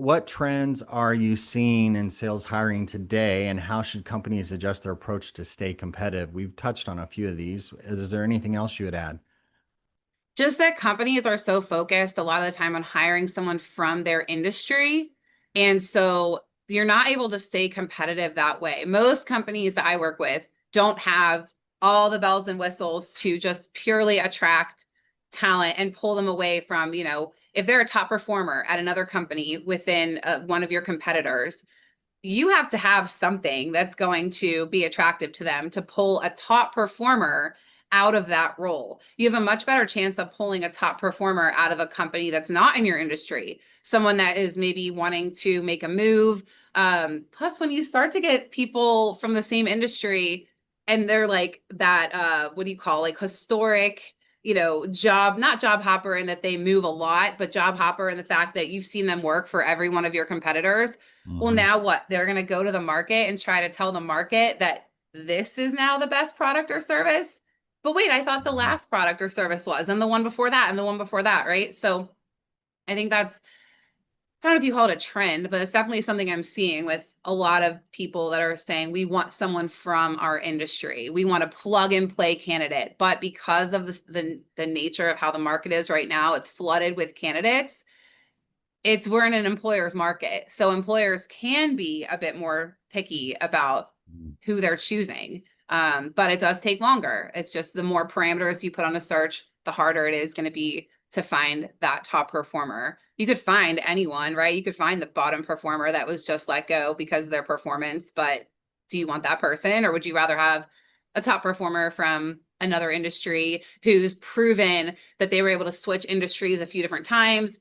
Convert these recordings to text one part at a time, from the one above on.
what trends are you seeing in sales hiring today, and how should companies adjust their approach to stay competitive? We've touched on a few of these. Is there anything else you would add? Just that companies are so focused a lot of the time on hiring someone from their industry. And so you're not able to stay competitive that way. Most companies that I work with don't have all the bells and whistles to just purely attract talent and pull them away from, if they're a top performer at another company within one of your competitors, you have to have something that's going to be attractive to them to pull a top performer out of that role. You have a much better chance of pulling a top performer out of a company that's not in your industry, someone that is maybe wanting to make a move. Plus, when you start to get people from the same industry and they're like that, what do you call, like historic, not job hopper in that they move a lot, but job hopper in the fact that you've seen them work for every one of your competitors. Well, Hmm. now what? They're going to go to the market and try to tell the market that this is now the best product or service. But wait, I thought the last product or service was, and the one before that, and the one before that, right? So I think I don't know if you call it a trend, but it's definitely something I'm seeing with a lot of people that are saying we want someone from our industry. We want a plug and play candidate. But because of the nature of how the market is right now, it's flooded with candidates. We're in an employer's market. So employers can be a bit more picky about who they're choosing. But it does take longer. It's just the more parameters you put on a search, the harder it is going to be to find that top performer. You could find anyone, right? You could find the bottom performer that was just let go because of their performance, but do you want that person, or would you rather have a top performer from another industry who's proven that they were able to switch industries a few different times,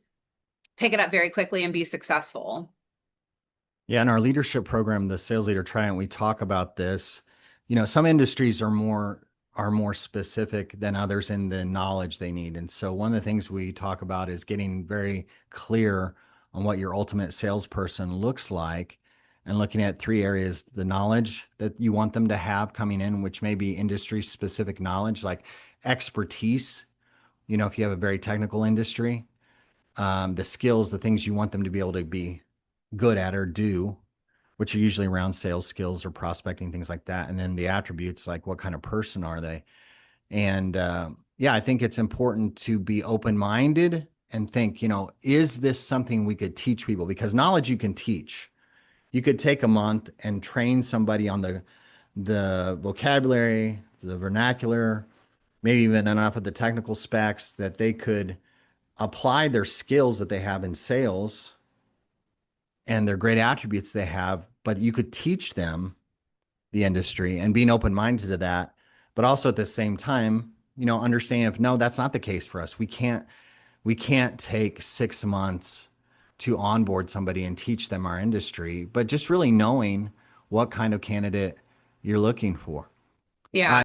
pick it up very quickly and be successful? Yeah, in our leadership program, the Sales Leader Triumph, we talk about this. Some industries are more specific than others in the knowledge they need. And so one of the things we talk about is getting very clear on what your ultimate salesperson looks like and looking at three areas: the knowledge that you want them to have coming in, which may be industry specific knowledge, like expertise, if you have a very technical industry, the skills, the things you want them to be able to be good at or do, which are usually around sales skills or prospecting, things like that. And then the attributes, like what kind of person are they? And yeah, I think it's important to be open minded and think, is this something we could teach people? Because knowledge you can teach. You could take a month and train somebody on the vocabulary, the vernacular, maybe even enough of the technical specs that they could apply their skills that they have in sales and their great attributes they have, but you could teach them the industry and being open minded to that. But also at the same time, understanding if no, that's not the case for us. We can't take 6 months to onboard somebody and teach them our industry, but just really knowing what kind of candidate you're looking for. Yeah.